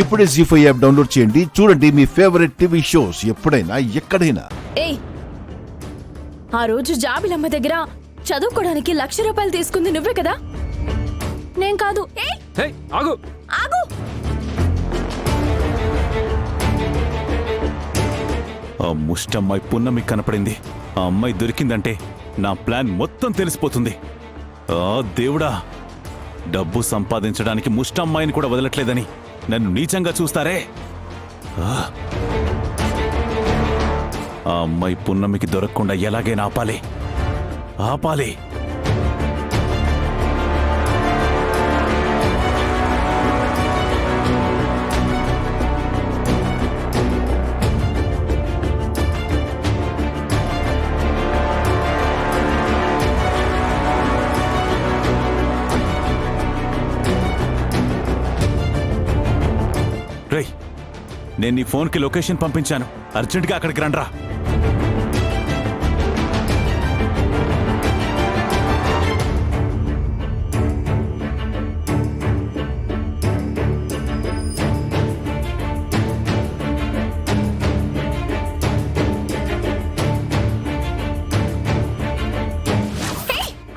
ఇప్పుడే జీ5 app download చేయండి. చూడండి మీ ఫేవరెట్ టీవీ షోస్ ఎప్పుడైనా ఎక్కడైనా. ఏయ్, ఆ రోజు జాబిలమ్మ దగ్గర చదువుకోవడానికి ₹1,00,000 తీసుకుంది నువ్వే కదా? నేను కాదు. ఏయ్, ఆగు. ఆగు. ఆ ముష్టమ్మాయి పున్నమి కనపడింది. ఆ అమ్మాయి దొరికిందంటే నా ప్లాన్ మొత్తం తెలిసిపోతుంది. ఆ దేవుడా, డబ్బు సంపాదించడానికి ముష్టమ్మాయిని కూడా వదలట్లేదని నన్ను నీచంగా చూస్తారే. ఆ అమ్మాయి పున్నమికి దొరకకుండా ఎలాగైనా ఆపాలి. రేయ్, నేను నీ ఫోన్కి లొకేషన్ పంపించాను. అర్జెంటుగా అక్కడికి రండ్రా.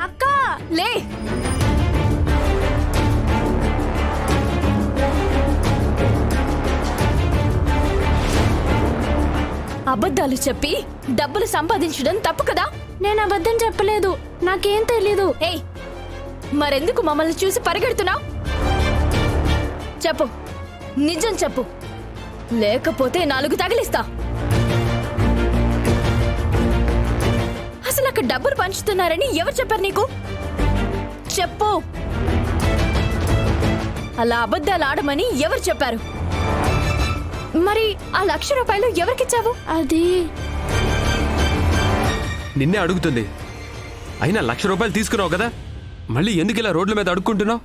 అక్క లే. అబద్ధాలు చెప్పి డబ్బులు సంపాదించడం తప్పు కదా? నేను అబద్ధం చెప్పలేదు, నాకేం తెలీదు. ఏయ్, మరెందుకు మమ్మల్ని చూసి పరిగెడుతున్నావు? చెప్పు, నిజం చెప్పు, లేకపోతే 4 తగిలిస్తా. అసలు అక్కడ డబ్బులు పంచుతున్నారని ఎవరు చెప్పారు నీకు? చెప్పు. అలా అబద్ధాలు ఆడమని ఎవరు చెప్పారు? మరి ఆ ₹1,00,000 ఎవరికిచ్చావు? అది నిన్నే అడుగుతుంది. అయినా ₹1,00,000 తీసుకున్నావు కదా, మళ్ళీ ఎందుకు ఇలా రోడ్ల మీద అడుక్కుంటున్నావు?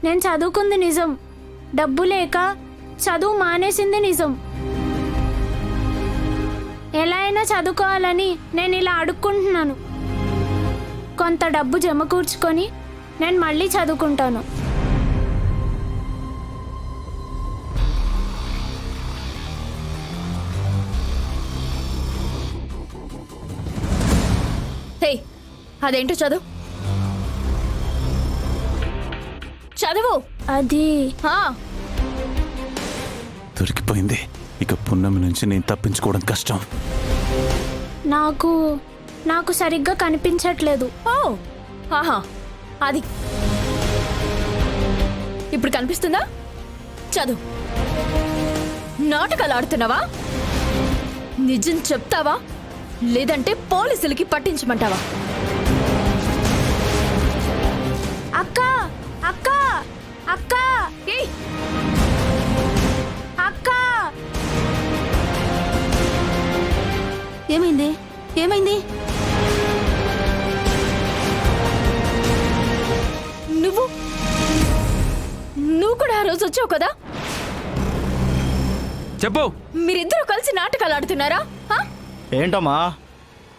నేను చదువుకుంది నిజం, డబ్బు లేక చదువు మానేసింది నిజం. ఎలా అయినా చదువుకోవాలని నేను ఇలా అడుక్కుంటున్నాను. కొంత డబ్బు జమ కూర్చుకొని నేను మళ్ళీ చదువుకుంటాను. హే, అదేంటో చదువు. అది దొరికిపోయింది. ఇక పున్నమి నుంచి నేను తప్పించుకోవడం కష్టం. నాకు సరిగ్గా కనిపించట్లేదు. ఓ, ఆహా, అది ఇప్పుడు కనిపిస్తుందా? చదువు. నాటకాలు ఆడుతున్నావా? నిజం చెప్తావా లేదంటే పోలీసులకి పట్టించమంటావా? అక్క అక్క అక్క ఏయ్, అక్క, ఏమైంది? నువ్వు కూడా ఆ రోజు వచ్చావు కదా? చెప్పు. మీరిద్దరూ కలిసి నాటకాలు ఆడుతున్నారా? ఏంటమ్మా,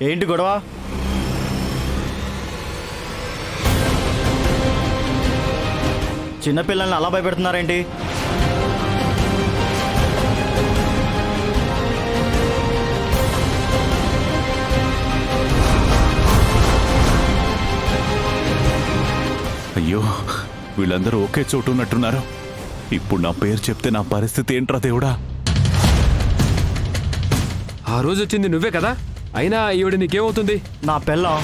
ఏంటి గొడవ? చిన్నపిల్లల్ని అలా భయపెడుతున్నారేంటి? అయ్యో, వీళ్ళందరూ ఒకే చోటు ఉన్నట్టున్నారు. ఇప్పుడు నా పేరు చెప్తే నా పరిస్థితి ఏంట్రా దేవుడా? ఆ రోజు వచ్చింది నువ్వే కదా, అయినా ఈవిడ నీకేమవుతుంది? నా పిల్లం.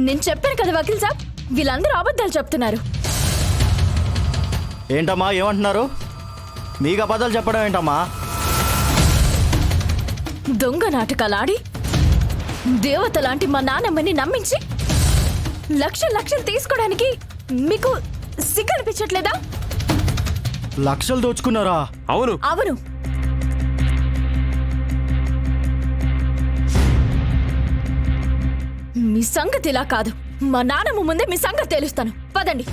నేను చెప్పాను కదా వకీల్ సాబ్, వీళ్ళందరూ అబద్ధాలు చెప్తున్నారు. ఏంటమ్మా, ఏమంటున్నారు? మీకు అబద్ధాలు చెప్పడం ఏంటమ్మా? దొంగ నాటకాలు ఆడి దేవత లాంటి మా నాన్నమ్మని నమ్మించి లక్షలు తీసుకోవడానికి మీకు సిగ్గనిపించట్లేదా? లక్షలు దోచుకున్నారా? అవును. అవును. మీ సంగతి ఇలా కాదు. మా నాన్నమ్మ ముందే మీ సంగతి తెలుస్తాను. పదండి.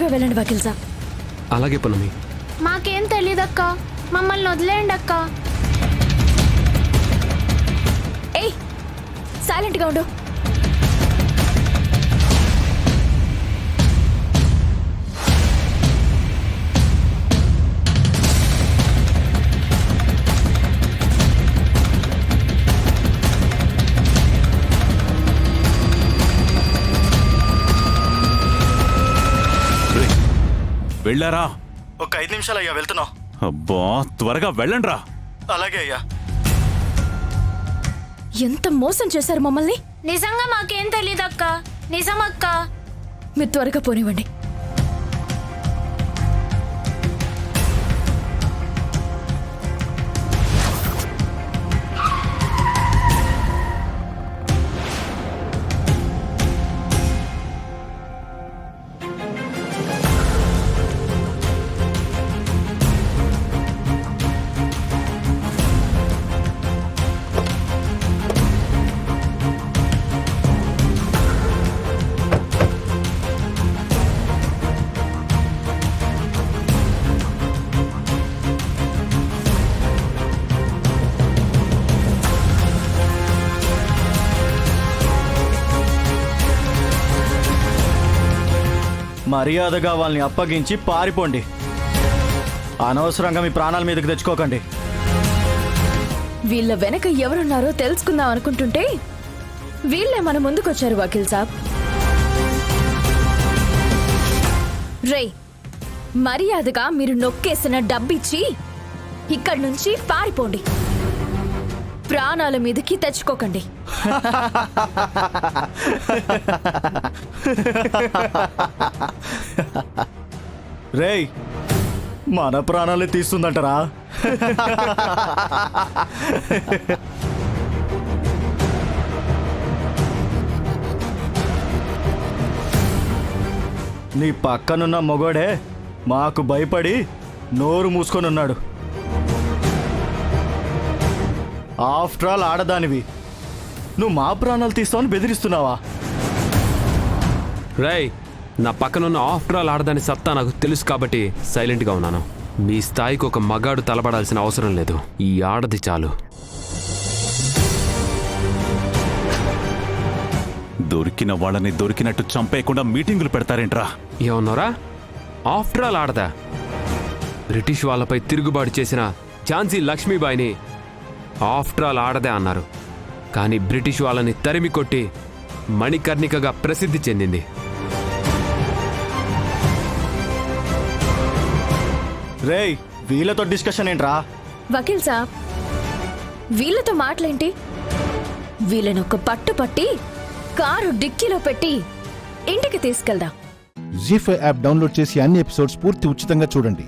త్వరగా వెళ్ళండి వకీల్ సాబ్. అలాగే పున్నమి. మాకేం తెలీదక్క, మమ్మల్ని వదిలేయండి అక్క. ఏయ్ సైలెంట్గా ఉండు. వెళ్ళారా? ఒక 5 నిమిషాలు అయ్యా, వెళ్తున్నాం. అబ్బా, త్వరగా వెళ్ళండ్రా. అలాగే అయ్యా. ఎంత మోసం చేశారు మమ్మల్ని. నిజంగా మాకేం తెలీదక్క, నిజమక్క. మీరు త్వరగా పోనివ్వండి. మర్యాదగా వాళ్ళని అప్పగించి పారిపోండి. అనవసరంగా మీ ప్రాణాల మీదకి తెచ్చుకోకండి. వీళ్ళ వెనక ఎవరున్నారో తెలుసుకుందాం అనుకుంటుంటే వీళ్ళే మన ముందుకొచ్చారు వకీల్ సాబ్. రే, మర్యాదగా మీరు నొక్కేసిన డబ్బిచ్చి ఇక్కడి నుంచి పారిపోండి. ప్రాణాల మీదకి తెచ్చుకోకండి. రేయ్, మన ప్రాణాలే తీస్తుందంటరా? నీ పక్కనున్న మొగోడే మాకు భయపడి నోరు మూసుకొని ఉన్నాడు. ఆఫ్టర్ ఆల్ ఆడదానివి, నువ్వు మా ప్రాణాలు తీస్తావని బెదిరిస్తున్నావా? రేయ్, నా పక్కనున్న ఆఫ్టర్ ఆల్ ఆడదాని సత్తా నాకు తెలుసు కాబట్టి సైలెంట్గా ఉన్నాను. మీ స్థాయికి ఒక మగాడు తలపడాల్సిన అవసరం లేదు. ఈ ఆడది చాలు. దొరికిన వాళ్ళని దొరికినట్టు చంపేయకుండా మీటింగులు పెడతారేంట్రా? ఏమన్నారా? ఆఫ్టర్ ఆల్ ఆడదా? బ్రిటిష్ వాళ్ళపై తిరుగుబాటు చేసిన ఝాన్సీ లక్ష్మీబాయిని ఆఫ్టర్ ఆల్ ఆడదే అన్నారు. కానీ బ్రిటిష్ వాళ్ళని తరిమి కొట్టి మణికర్ణికగా ప్రసిద్ధి చెందింది. రేయ్, వీళ్ళతో డిస్కషన్ ఏంట్రా? వకీల్ సాబ్, వీళ్ళతో మాటలేంటి? వీళ్ళని ఒక పట్టు పట్టి కారు డిక్కీలో పెట్టి ఇంటికి తీసుకెళ్దాం. జీ5 యాప్ డౌన్లోడ్ చేసి అన్ని ఎపిసోడ్స్ పూర్తి ఉచితంగా చూడండి.